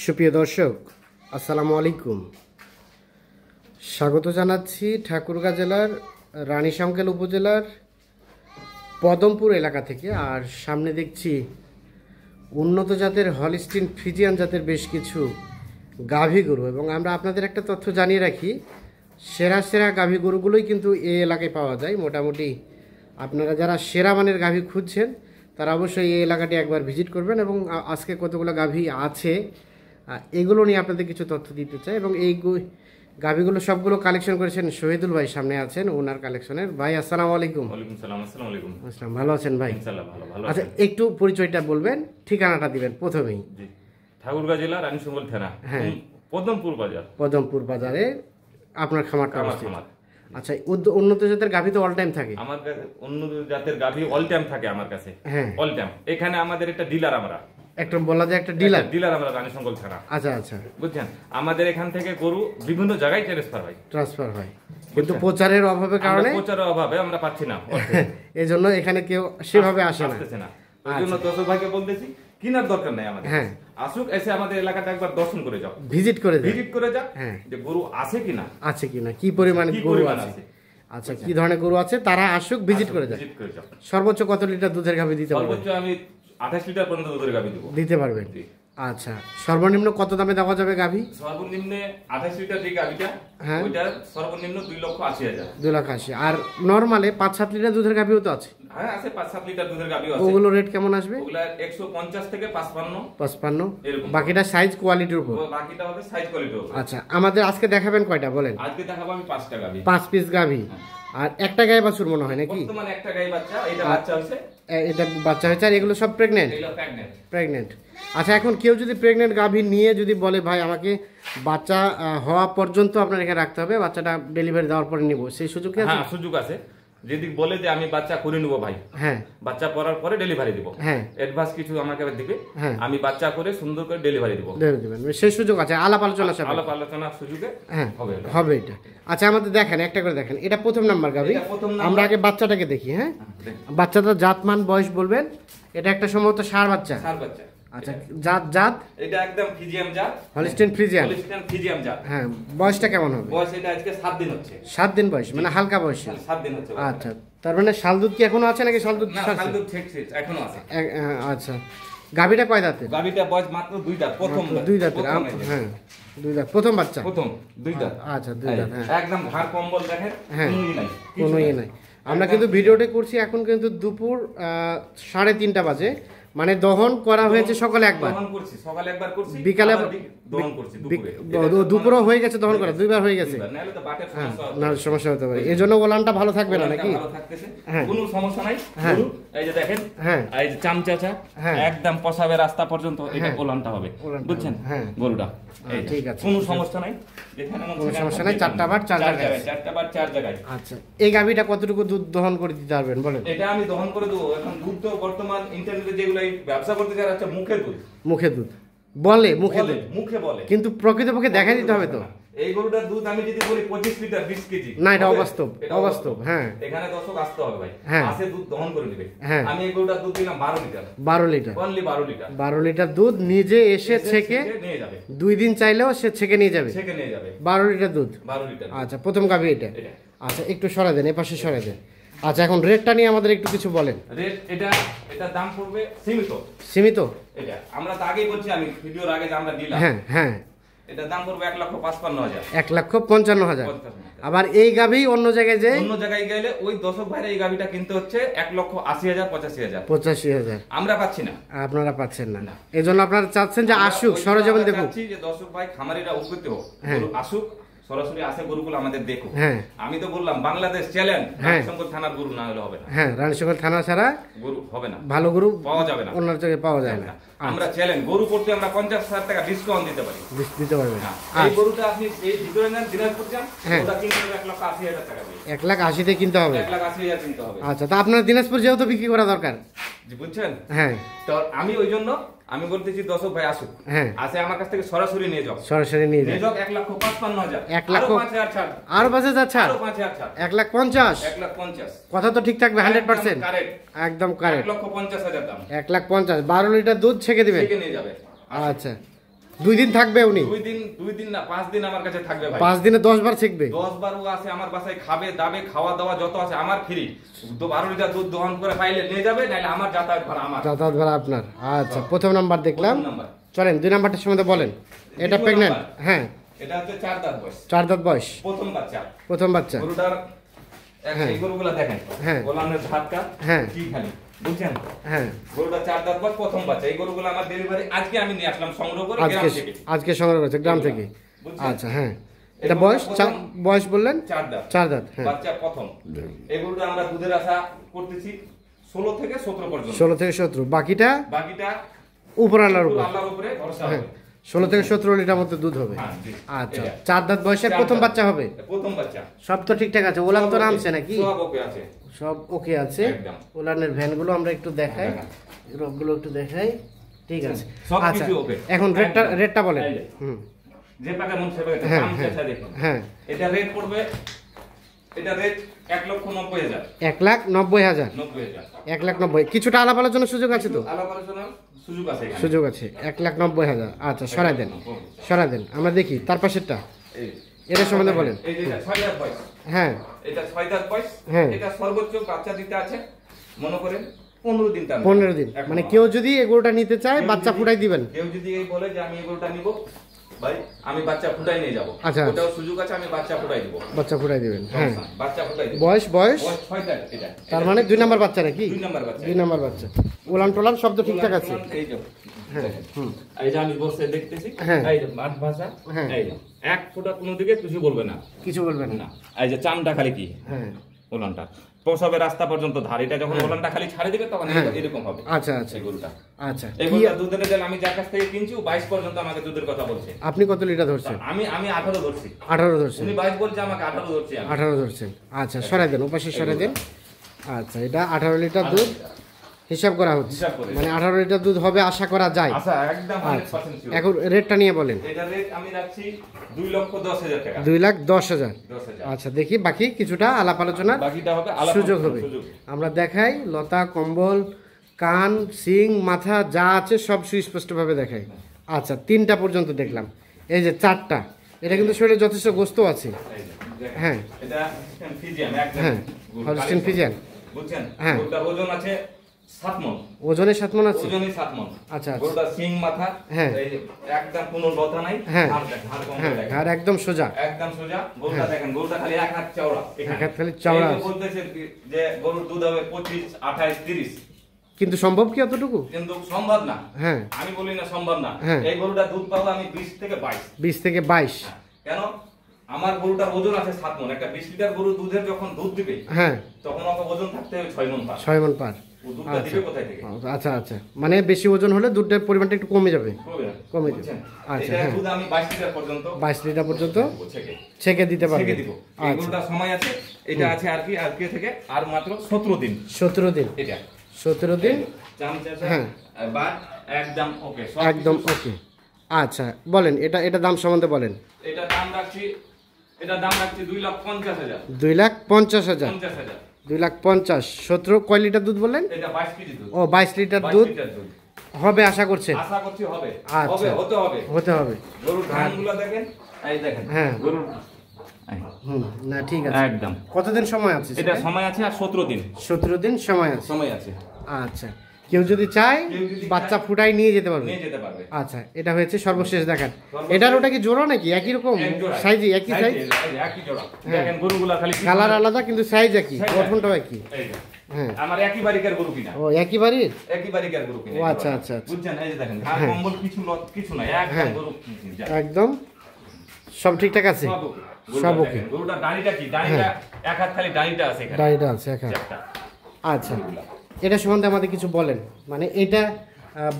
সুপ্রিয় দর্শক, আসসালামু আলাইকুম। স্বাগত জানাচ্ছি ঠাকুরগাঁ জেলার রানীশংকেল উপজেলার পদমপুর এলাকা থেকে। আর সামনে দেখছি উন্নত জাতের হলিস্টিন ফ্রিজিয়ান জাতের বেশ কিছু গাভী গরু, এবং আমরা আপনাদের একটা তথ্য জানিয়ে রাখি, সেরা সেরা গাভী গরুগুলোই কিন্তু এই এলাকায় পাওয়া যায়। মোটামুটি আপনারা যারা সেরা মানের গাভী খুঁজছেন তারা অবশ্যই এই এলাকাটি একবার ভিজিট করবেন, এবং আজকে কতগুলো গাভী আছে এগুলো নিয়ে আপনাদের কিছু তথ্য দিতে চাই। এবং এই গাভীগুলো সবগুলো কালেকশন করেছেন শহীদুল ভাই, সামনে আছেন ওনার কালেকশনের। ভাই আসসালামু আলাইকুম। ওয়ালাইকুম সালাম। আসসালামু আলাইকুম। আসসালাম, ভালো আছেন ভাই? ইনশাআল্লাহ ভালো ভালো আচ্ছা, আছি। একটু পরিচয়টা বলবেন, ঠিকানাটা দিবেন প্রথমেই। জি, ঠাকুরগাঁ জেলা রানীশংকেল থানা, হ্যাঁ। পদমপুর বাজার। পদমপুর বাজারে আপনার খামারটা আমার অবস্থিত। খামার। আচ্ছা, উন্নত জাতের গাভী তো অল টাইম থাকে? আমার কাছে অন্য জাতের গাভী অল টাইম থাকে আমার কাছে। হ্যাঁ, অল টাইম। এখানে আমাদের একটা ডিলার, আমরা একটা বলা যায় একটা ডিলার। আমরা রানীশংকেল থানা। আচ্ছা আচ্ছা, বুঝছেন, আমাদের এখান থেকে গরু বিভিন্ন জায়গায় ট্রান্সফার হয়, কিন্তু প্রচারের অভাবের কারণে, প্রচারের অভাবে আমরা পাচ্ছি না। এই জন্য এখানে কেউ সেভাবে আসে না। আসতেছে না। ওই জন্য দর্শক ভাইকে বলতেছি, কিনার দরকার নাই আমাদের। হ্যাঁ, আসুক, এসে আমাদের এলাকাটা একবার দর্শন করে যাও, ভিজিট করে যান। ভিজিট করে যাও, হ্যাঁ, যে গরু আছে কিনা, আছে কিনা, কি পরিমাণে কি গরু পরিমাণ আছে। আছে। আচ্ছা, কি ধরনের গরু আছে তারা আসুক, ভিজিট করে যায়। ভিজিট করে যাও। সর্বোচ্চ কত লিটার দুধের গাভী দিতে পারবেন? সর্বোচ্চ আমি 28 লিটার পর্যন্ত দুধের গাভী দিব। দিতে পারবেন। জি। আচ্ছা, সর্বনিম্ন কত দামে দেওয়া যাবে গাভী? সর্বনিম্নে 28 লিটার যে গাভীটা, হ্যাঁ, ওইটা সর্বনিম্ন 2,80,000। 2,80,000। আর নরমালে 5-7 লিটার দুধের গাভীও তো আছে? হ্যাঁ, আছে 5-7 লিটার দুধের গাভীও আছে। ওগুলো রেট কেমন আসবে? ওগুলা 150 থেকে 55। 55। এরকম। বাকিটা সাইজ কোয়ালিটির উপর। বাকিটা হবে সাইজ কোয়ালিটির উপর। আচ্ছা, আমাদের আজকে দেখাবেন কয়টা বলেন? আজকে দেখাবো আমি 5টা গাভী। 5 পিস গাভী। আর একটা গায়ে বাছুর মনে হয় নাকি? বর্তমানে একটা গাই বাচ্চা, এটা বাচ্চা হইছে। এটা বাচ্চা হয়েছে, আর এগুলো সব প্রেগনেন্ট? এগুলো প্রেগন্যান্ট। প্রেগনেন্ট। আচ্ছা, এখন কেউ যদি প্রেগনেন্ট গাভী নিয়ে যদি বলে ভাই আমাকে বাচ্চা হওয়া পর্যন্ত আপনার এখানে রাখতে হবে, বাচ্চাটা ডেলিভারি দেওয়ার পরে নিব, সেই সুযোগ কি আছে? হ্যাঁ, সুযোগ আছে। যদি বলে যে আমি বাচ্চা করে নিব ভাই, হ্যাঁ, বাচ্চা করার পরে ডেলিভারি দিব, হ্যাঁ, অ্যাডভান্স কিছু আমাকে দিবে, হ্যাঁ, আমি বাচ্চা করে সুন্দর করে ডেলিভারি দিব। দেবেন, সেই সুযোগ আছে আলাপ আলোচনা সাথে? আলাপ আলোচনার সুযোগে হ্যাঁ, হবে হবে এটা। আচ্ছা, আমাদের দেখেন, একটা করে দেখেন। এটা প্রথম নাম্বার গাভী। এটা প্রথম নাম্বার। আমরা আগে বাচ্চাটাকে দেখি। হ্যাঁ, বাচ্চাটা জাতমান বয়স বলবেন? এটা একটা সম্ভবত ষাঁড় বাচ্চা। ষাঁড় বাচ্চা। আচ্ছা, জাত এটা একদম ফ্রিজিয়াম জাত, হলিস্টিন ফ্রিজিয়ান। হলিস্টিয়ান ফ্রিজিয়াম জাত। হ্যাঁ, বয়সটা কেমন হবে? বয়স এটা আজকে 7 দিন হচ্ছে। 7 দিন বয়স, মানে হালকা বয়স। 7 দিন হচ্ছে। আচ্ছা, তার মানে শাল দুধ কি এখনো আছে নাকি শাল দুধ না, ছাড়ছে? শাল দুধ এখনো আছে। আচ্ছা, গাভীটা কয় দাঁতের? গাভীটা বয়স মাত্র 2 দাঁত, প্রথম দাঁত। 2 দাঁতের। প্রথম এই যে। হ্যাঁ, 2 দাঁত, প্রথম বাচ্চা। প্রথম 2 দাঁত। আচ্ছা, 2 দাঁত। হ্যাঁ, একদম ঘাড় কম্বল দেখেন, হ্যাঁ, কোনোই নাই, কোনোই নাই। আমরা কিন্তু ভিডিওটা করছি এখন কিন্তু দুপুর 3:30 বাজে, মানে দহন করা হয়েছে সকালে একবার, দহন করছি সকালে একবার করছি, বিকালে আবার দহন করছি দুপুরে। দুপুরও হয়ে গেছে দহন করা, 2বার হয়ে গেছে। নাহলে তো বাটের হ্যাঁ, সমস্যা হবে। না, সমস্যা হতে পারে, এই জন্য ওলানটা ভালো থাকবে না নাকি? ভালো থাকতেছে, হ্যাঁ, কোনো সমস্যা নাই। হ্যাঁ, গরু, এই যে দেখেন, হ্যাঁ, এই যে চামচাচা, হ্যাঁ, একদম পসাবের রাস্তা পর্যন্ত এটা হ্যাঁ, ওলানটা হবে, ওলানটা বুঝছেন? হবে, হ্যাঁ, গরুটা এই যে, ঠিক আছে, কোনো সমস্যা নাই। যেখানে কোনো সমস্যা নাই, 4টা বার 4 জায়গায়। 4টা বার 4 জায়গায়। আচ্ছা, এই গাভীটা কতটুকু দুধ দহন করে দিতে পারবেন বলেন? এটা আমি দহন করে দেবো। এখন দুধ তো বর্তমান ইন্টারনেটে যেগুলো এই ব্যবসা করতে যারা আছে, মুখে দুধ, মুখে দুধ বলে, মুখে বলে, দুধ, মুখে বলে, কিন্তু প্রকৃতপক্ষে দেখা দিতে হবে তো। এই গরুটার দুধ আমি যদি বলি 25 লিটার 20 কেজি, না, এটা হবে? অবাস্তব, এটা অবাস্তব। হ্যাঁ, এখানে দর্শক আসতে হবে ভাই, হ্যাঁ, আসে দুধ দহন করে দিবে। হ্যাঁ, আমি এই গরুটার দুধ দিলাম 12 litre, 12 litre, only 12 litre. 12 litre দুধ নিজে এসে ছেঁকে নিয়ে যাবে, 2 দিন চাইলেও সে ছেঁকে নিয়ে যাবে, ছেঁকে নিয়ে যাবে। 12 লিটার দুধ। 12 লিটার। আচ্ছা, প্রথম গাভী এটা। এটা আচ্ছা, একটু সরাই দেন, এপাশে সরাই দেন। আচ্ছা, এখন রেটটা নিয়ে আমাদের একটু কিছু বলেন। রেট এটা দাম পড়বে সীমিত। সীমিত? এটা আমরা তো আগেই বলছি, আমি ভিডিওর আগে যে আমরা দিলাম, হ্যাঁ, হ্যাঁ, এটা দাম পড়বে 1,55,000। 1,55,000। আবার এই গাভী অন্য জায়গায় যে, অন্য জায়গায় গেলে ওই দর্শক ভাইরা এই গাভীটা কিনতে হচ্ছে 1,80,000 85,000। 85,000 আমরা পাচ্ছি না, আপনারা পাচ্ছেন না। এই জন্য আপনারা চাচ্ছেন যে আসুক, সরজমিন দেখুক। চাচ্ছি যে দর্শক ভাই খামারিরা উপকৃত হোক, হ্যাঁ, গরু আসুক, সরাসরি আসে গরুগুলো আমাদের দেখুক। হ্যাঁ, আমি তো বললাম বাংলাদেশ চ্যালেঞ্জ, হ্যাঁ, রানীশংকেল থানার গরু না হলে হবে না। হ্যাঁ, রানীশংকেল থানা ছাড়া গরু হবে না, ভালো গরু পাওয়া যাবে না, অন্য জায়গায় পাওয়া যায় না। আমরা চ্যালেঞ্জ, গরু করতে আমরা 50,000 টাকা ডিসকাউন্ট দিতে পারি। দিতে পারবেন? এই গরুটা আপনি এই ভিতরে নেন, দিনাজপুর যান, হ্যাঁ, ওটা কিনতে হবে 1,80,000 টাকা দিয়ে। 1,80,000 কিনতে হবে? 1,80,000 কিনতে হবে। আচ্ছা, তা আপনার দিনাজপুর যেহেতু বিক্রি করা দরকার, জি, বুঝছেন? হ্যাঁ, তো আমি ওই জন্য আমি বলতেছি দর্শক ভাই আসুক, হ্যাঁ, আসে আমার কাছ থেকে সরাসরি নিয়ে যাও, সরাসরি নিয়ে নিয়ে যান। যাও। 1,55,000, 1,00,000 ছাড়, আরো 5,000 ছাড়, আরো 5,000 ছাড়, 1,50,000। 1,50,000 কথা তো ঠিক থাকবে 100%? কারেক্ট, একদম কারেক্ট। 1,50,000 দাম, 1,50,000, 12 লিটার দুধ ছেঁকে দিবেন? থেকে নিয়ে যাবে। আচ্ছা, 2 দিন থাকবে উনি? 2 দিন না 5 দিন আমার কাছে থাকবে ভাই। 5 দিনে 10 বার ছেঁকবে? 10 বার ও আছে আমার বাসায়, খাবে দাবে, খাওয়া দাওয়া যত আছে আমার ফ্রি। তো 12 লিটার দুধ দহন করে পাইলে নিয়ে যাবে, নাইলে আমার যাতায়াত ভাড়া আমার। যাতায়াত ভাড়া আপনার। আচ্ছা, প্রথম নাম্বার দেখলাম। প্রথম নাম্বার। চলেন 2 নাম্বারটার সম্বন্ধে বলেন। এটা দ্বিতীয় প্রেগন্যান্ট? নাম্বার। হ্যাঁ। এটা হচ্ছে 4 দাঁত বয়স। 4 দাঁত বয়স, প্রথম বাচ্চা। প্রথম বাচ্চা। গরুটার হ্যাঁ। এই গরুগুলা দেখেন, হ্যাঁ। গোলানের ধাক্কা হ্যাঁ। কি খালি, বুঝছেন? হ্যাঁ, গরুটা 4 দাঁত বয়স, প্রথম বাচ্চা। এই গরুগুলো আমার ডেলিভারি আজকে আমি নিয়ে আসলাম সংগ্রহ করে আজকে গ্রাম থেকে। আজকে সংগ্রহ করেছে গ্রাম থেকে। বুঝছেন? আচ্ছা, হ্যাঁ। এটা বয়স বয়স বললেন 4 দাঁত। 4 দাঁত, হ্যাঁ। বাচ্চা প্রথম। এই গরুটা আমরা দুধের আশা করতেছি 16 থেকে 17 পর্যন্ত। 16 থেকে 17, বাকিটা বাকিটা উপরালার উপর। আল্লাহর উপরে ভরসা হ্যাঁ, হবে। 16 থেকে 17 লিটার মধ্যে দুধ হবে। হ্যাঁ, জি। আচ্ছা, এটা। 4 দাঁত বয়সের 4 প্রথম দাঁত। বাচ্চা হবে। প্রথম বাচ্চা। সব তো ঠিকঠাক আছে? ওলান তো সব নামছে ওকে, নাকি? সব ওকে আছে। সব ওকে আছে। একদম। ওলানের ভ্যানগুলো আমরা একটু দেখাই, দেখান। রোগগুলো একটু দেখাই। ঠিক আছে। সব আচ্ছা, কিছু ওকে। এখন রেটটা বলেন। এই যে। হুম। যে পাকা মন সে পাকা, হ্যাঁ, দাম হ্যাঁ, চেষ্টা দেখুন। হ্যাঁ। এটা রেট পড়বে, এটা রেট 1,90,000। 1,90,000। 90,000। 1,90,000। কিছুটা আলাপ আলোচনার সুযোগ আছে তো? আলাপ আলোচনার সুযোগ আছে এখানে। সুযোগ আছে। 1,90,000। আচ্ছা, সরাই দেন, সরাই দেন, আমরা দেখি তার পাশেরটা। এই এটা সম্বন্ধে বলেন। এই যে এটা 6 দাঁত বয়স। হ্যাঁ, এটা 6 দাঁত বয়স। হ্যাঁ। এটা সর্বোচ্চ বাচ্চা দিতে আছে মনে করেন 15 দিন টাইম। 15 দিন। মানে কেউ যদি এগুলোটা নিতে চায় বাচ্চা ফুটাই দিবেন? কেউ যদি এই বলে যে আমি এগুলোটা নিব ভাই, আমি বাচ্চা ফুটাই নিয়ে যাব। আচ্ছা। ওটাও সুযোগ আছে, আমি বাচ্চা ফুটাই দিব। বাচ্চা ফুটাই দিবেন, হ্যাঁ। বাচ্চা ফুটাই দিব। বয়স বয়স 6 দাঁত এটা। তার মানে 2 নাম্বার বাচ্চা নাকি? 2 নাম্বার বাচ্চা। 2 নাম্বার বাচ্চা। ওলান টোলান শব্দ ঠিকঠাক আছে? এই যে হ্যাঁ, হুম। এই যে আমি বসে দেখতেছি, হ্যাঁ। এই যে মাঠ ভাষা, হ্যাঁ। এই যে এক ফোঁটা কোনো দিকে কিছু বলবে না। কিছু বলবেন না? না, এই যে চামটা খালি কি, হ্যাঁ। ওলানটা প্রসবের রাস্তা পর্যন্ত ধার, এটা যখন ওলানটা খালি ছাড়ে দিবে তখন হ্যাঁ। এরকম হবে। আচ্ছা, আচ্ছা, এই গরুটা, আচ্ছা। এই কি গরুটা দুধের রেজাল্ট আমি যার কাছ থেকে কিনছি 22 পর্যন্ত আমাকে দুধের কথা বলছে। আপনি কত লিটার ধরছেন? আমি 18 ধরছি। 18 ধরছেন? উনি 22 বলছে, আমাকে 18 ধরছি আমি। 18 ধরছেন। আচ্ছা, সরাই দেন, ওপাশে সরাই দেন। আচ্ছা, এটা 18 লিটার দুধ হিসাব করা হচ্ছে। হিসাব করে। মানে 18 লিটার দুধ হবে আশা করা যায়। আচ্ছা, একদম আচ্ছা, 100% sure। এখন রেটটা নিয়ে বলেন। এটা রেট আমি রাখছি 2,10,000 টাকা। 2,10,000। 10,000। আচ্ছা, দেখি বাকি কিছুটা আলাপ আলোচনার বাকিটা হবে আলাদা সুযোগ হবে। আমরা দেখাই, লতা, কম্বল, কান, সিং, মাথা যা আছে সব সুস্পষ্টভাবে দেখাই। আচ্ছা, 3টা পর্যন্ত দেখলাম। এই যে 4টা, এটা কিন্তু শরীরে যথেষ্ট গোস্ত আছে। হ্যাঁ। এটা ফিজিয়ান একদম। হ্যাঁ, হলস্টিন ফিজিয়ান। বুঝছেন? হ্যাঁ। ওটার ওজন আছে 7 মণ। ওজনে 7 মণ আছে? ওজনই 7 মণ। আচ্ছা, আচ্ছা। গরুটা সিং মাথা, হ্যাঁ। এই যে একদম কোনো লতা নাই। হ্যাঁ। হাড় কম হ্যাঁ, দেখেন। আর একদম সোজা। একদম সোজা। গরুটা দেখেন, গরুটা খালি এক হাত চওড়া। এক হাত খালি চওড়া এই যে আছে। বলতেছে যে গরুর দুধ হবে 25, 28, 30। কিন্তু সম্ভব কি অতটুকু? কিন্তু সম্ভব না। হ্যাঁ। আমি বলি না সম্ভব না। হ্যাঁ। এই গরুটা দুধ পাবো আমি 20 থেকে 22। 20 থেকে 22। কেন? আমার গরুটার ওজন আছে 7 মণ। একটা 20 লিটার গরু দুধের যখন দুধ দিবে, হ্যাঁ, তখন ওকে ওজন থাকতে হবে 6 মণ পার। 6 মণ পার। ও দুধটা দিবে কোথায় থেকে? আচ্ছা, আচ্ছা, মানে বেশি ওজন হলে দুধের পরিমাণটা একটু কমে যাবে। কমে যাবে। বুঝছেন? আচ্ছা, এটা হ্যাঁ। দুধ আমি 22 লিটার পর্যন্ত 22 লিটার পর্যন্ত ছেঁকে ছেঁকে দিতে পারবে। দিব। এই আচ্ছা, গরুটার সময় আছে, এটা আছে আর কি আজকে থেকে আর মাত্র 17 দিন। 17 দিন। এটা 17 দিন। হ্যাঁ। বাট একদম ওকে, সব একদম কিছু। ওকে। আচ্ছা, বলেন, এটা দাম সম্বন্ধে বলেন। এটা দাম রাখছি 2,50,000। 2,50,000। 50,000। 2,50,000। 17 কয় লিটার দুধ বললেন? এটা 22 কেজি দুধ। ও, 22 লিটার 22 দুধ লিটার দুধ। হবে আশা করছেন? আশা করছি হবে। আচ্ছা। হবে, হতে হবে। হতে হবে। গরুর ধানগুলো দেখেন, এই দেখেন। হ্যাঁ। গরুর এই, হুম, না ঠিক আছে। একদম। কতদিন সময় আছে? এটা সময় আছে আর 17 দিন 17 দিন সময় আছে। সময় আছে। আচ্ছা, কেউ যদি চায় কেউ যদি বাচ্চা চায়, ফুটাই নিয়ে যেতে পারবে। নিয়ে যেতে পারবে। আচ্ছা, এটা হয়েছে সর্বশেষ দেখান। সর্বশেষ। এটার ওটা কি জোড়া নাকি একই রকম এক জোড়া। সাইজে? একই সাইজ? একই জোড়া। হ্যাঁ। দেখেন গরুগুলা খালি কালার আলাদা কিন্তু সাইজ একই, Size গঠনটাও একই। এই যে, হ্যাঁ। আমার একই বাড়িকার গরু কিনা। ও, একই বাড়ির? একই বাড়িকার গরু কিনা। ও, আচ্ছা, আচ্ছা, আচ্ছা। বুঝছেন? এই যে দেখেন, ঘাড় হ্যাঁ। কম্বল কিছু নাই, হ্যাঁ। একদম গরু যা। একদম সব ঠিকঠাক আছে? সব ওকে। সব গরুটা ওকে। দেখেন, গরুটার দাড়িটা কি? দাড়িটা এক হাত খালি দাড়িটা আছে এখানে। দাড়িটা আছে একা? একটা। আচ্ছা, এটা সম্বন্ধে আমাদের কিছু বলেন। মানে এটা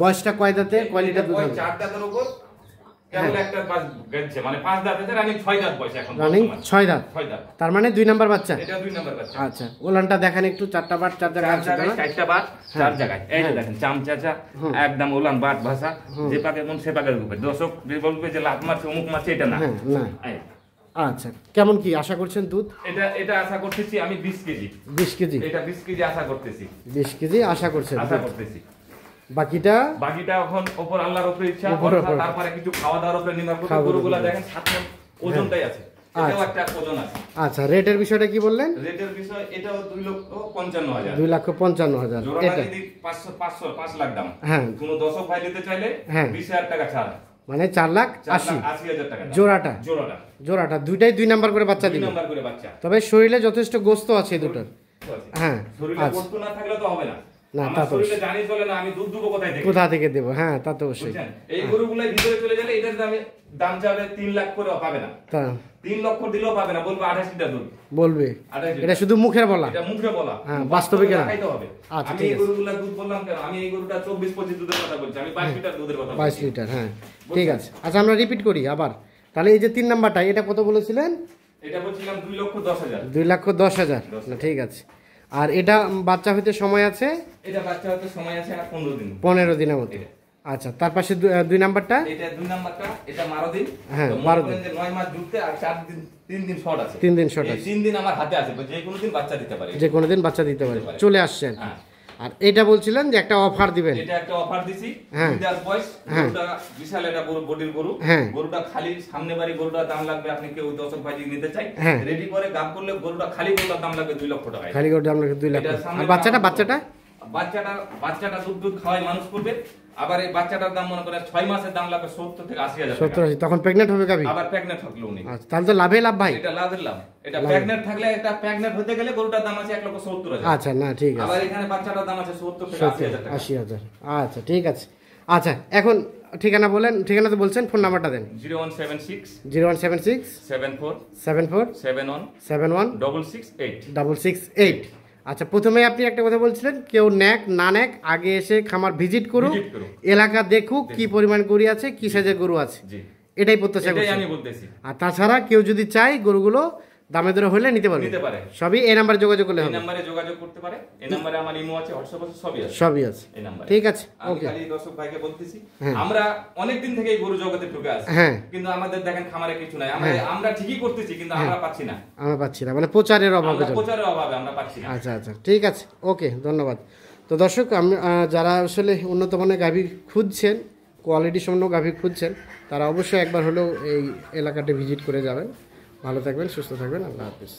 বয়সটা কয় দাঁতে, কয় লিটার দুধ ওই হবে? 4 দাঁতের উপর কেবল একটা বাস গেছে, মানে 5 দাঁত আছে, রানিং 6 দাঁত বয়স এখন। রানিং 6 দাঁত। 6 দাঁত। তার মানে 2 নাম্বার বাচ্চা। এটা 2 নাম্বার বাচ্চা। আচ্ছা, ওলানটা দেখেন একটু। 4টা বাট 4 জায়গায় 4 আছে জায়গায় না? 4টা বাট 4 জায়গায়। এই যে হ্যাঁ। দেখেন চামচাচা হুম। একদম ওলান বাট ভাষা, যে পাকে মন সে পাকে রূপে। দর্শক যে বলবে যে লাত মারছে অমুক মারছে, এটা না। হ্যাঁ, না। এই, আচ্ছা, কেমন কি আশা করছেন দুধ? এটা আশা করতেছি আমি 20 কেজি। 20 কেজি। এটা 20 কেজি আশা করতেছি। 20 কেজি আশা করছেন আশা দুধ। করতেছি। বাকিটা এখন ওপর আল্লাহর উপরে ইচ্ছা, উপরের উপর। তারপরে কিছু খাওয়া দাওয়ার উপরে নির্ভর করে। খাওয়া দাওয়ার গরুগুলা উপরে। দেখেন 7 মণ ওজনটাই আছে, এটাও একটা ওজন আছে। আচ্ছা, রেটের বিষয়টা কি বললেন? রেটের বিষয় এটাও 2,55,000। 2,55,000 জোড়াটা এটা। যদি 5 লাখ দাম, হ্যাঁ, কোনো দর্শক ভাই নিতে চাইলে হ্যাঁ। 20,000 টাকা ছাড়, মানে 4,80,000 4,80,000 টাকা দাম। জোড়াটা। জোড়াটা জোড়াটা দুইটাই 2 নাম্বার করে বাচ্চা 2 দিবে, নাম্বার করে বাচ্চা। তবে শরীরে যথেষ্ট গোস্ত আছে এই দুটোর। হ্যাঁ, শরীরে আচ্ছা, গোস্ত না থাকলে তো হবে না। না, তা আমার তো শরীরে জানি চলে না, আমি দুধ দেবো কোথায় থেকে? কোথা থেকে দেবো? হ্যাঁ, তা তো অবশ্যই। বুঝছেন? এই গরুগুলাই ভিতরে চলে গেলে এটার দাম যাবে 3 লাখ করে পাবে না, তা 3 লক্ষ দিলেও পাবে না, বলবে 28 লিটার দুধ। বলবে 28 লিটার। এটা শুধু মুখের বলা। এটা মুখে বলা, হ্যাঁ, বাস্তবিক না। দেখাইতে হবে। আচ্ছা, আমি ঠিক এই আছে। গরুগুলা দুধ বললাম কেন? আমি এই গরুটা 24-25 দুধের কথা বলছি, আমি 22 লিটার দুধের কথা 22 বলছি। লিটার, হ্যাঁ, ঠিক আছে। আচ্ছা, আমরা রিপিট করি আবার। তাহলে এই যে 3 নাম্বারটা, এটা কত বলেছিলেন? এটা বলছিলাম 2,10,000। 2,10,000। না, ঠিক আছে। আর এটা বাচ্চা হইতে সময় আছে? এটা বাচ্চা হতে সময় আছে আর 15 দিন। 15 দিনের মতো। আচ্ছা, তার পাশে 2 নাম্বারটা? এটা 2 নাম্বারটা, এটা 12 দিন। হ্যাঁ, তো 12 মনে করেন যে 9 মাস ঢুকতে আর 4 দিন 3 দিন শর্ট আছে। 3 দিন শর্ট এই আছে। 3 দিন আমার হাতে আছে, যে কোনো দিন বাচ্চা দিতে পারে। যে কোনো দিন বাচ্চা দিতে পারে, দিতে পারে। চলে আসছেন। হ্যাঁ। আর এটা বলছিলেন যে একটা অফার দিবেন। এটা একটা অফার দিছি। হ্যাঁ। 2 দাস বয়স, হ্যাঁ। গরুটা বিশাল একটা বডির গরু। হ্যাঁ। গরুটা খালি সামনে বাড়ি, গরুটার দাম লাগবে, আপনি কেউ দর্শক ভাই যদি নিতে চাই হ্যাঁ। রেডি করে গাব করলে গরুটা খালি গরুটার দাম লাগবে 2 লক্ষ টাকা। খালি করে আমরা 2 লাখ। এটা সামনে আর বাচ্চাটা বাচ্চাটা দুধ খাওয়াই মানুষ করবে। আবার এই বাচ্চাটার দাম মনে করেন 6 মাসের দাম লাগবে 70 থেকে 80,000 টাকা। 70-80, তখন প্রেগনেন্ট হবে গাভী? আবার প্রেগনেন্ট থাকলেও নেই। আচ্ছা, তাহলে তো লাভে লাভ ভাই। এটা লাভের লাভ। এটা প্রেগনেন্ট থাকলে, এটা প্রেগনেন্ট হতে গেলে গরুটার দাম আছে 1,70,000। আচ্ছা, না, ঠিক আছে। আবার এখানে বাচ্চাটার দাম আছে 70 থেকে 80,000 টাকা। 80,000। আচ্ছা, ঠিক আছে। আচ্ছা, এখন ঠিকানা বলেন। ঠিকানা তো বলছেন, ফোন নাম্বারটা দেন। 0176 0176 74 74 71 71 668। 668। আচ্ছা, প্রথমে আপনি একটা কথা বলছিলেন, কেউ নেক না নেক আগে এসে খামার ভিজিট করুক, Visit করুক। এলাকা দেখুক কি পরিমাণ গরু আছে, কি সাইজের গরু আছে, জি, এটাই প্রত্যাশা এটাই করছি। আমি বলতেছি। আর তাছাড়া কেউ যদি চায় গরুগুলো দামে দরে হলে নিতে পারবে, নিতে পারে। সবই এই নাম্বারে যোগাযোগ করলে এই হবে। নম্বরে যোগাযোগ করতে পারে। এই নম্বরে আমার ইমো আছে, হোয়াটসঅ্যাপ আছে, সবই আছে। সবই আছে। এই নম্বরে। ঠিক আছে, আমি ওকে। খালি দর্শক ভাইকে বলতেছি, হ্যাঁ। আমরা অনেক দিন থেকে এই গরু জগতে ঢুকে আছি, হ্যাঁ। কিন্তু আমাদের দেখেন খামারে কিছু নাই। আমরা ঠিকই করতেছি, কিন্তু আমরা পাচ্ছি না। আমরা পাচ্ছি না, মানে প্রচারের অভাবে আমরা জন্য। প্রচারের অভাবে আমরা পাচ্ছি না। আচ্ছা, আচ্ছা, ঠিক আছে, ওকে, ধন্যবাদ। তো দর্শক, আমি যারা আসলে উন্নত মানের গাভী খুঁজছেন, কোয়ালিটি সম্পন্ন গাভী খুঁজছেন, তারা অবশ্যই একবার হলেও এই এলাকাটা ভিজিট করে যাবেন। ভালো থাকবেন, সুস্থ থাকবেন, আল্লাহ হাফিজ।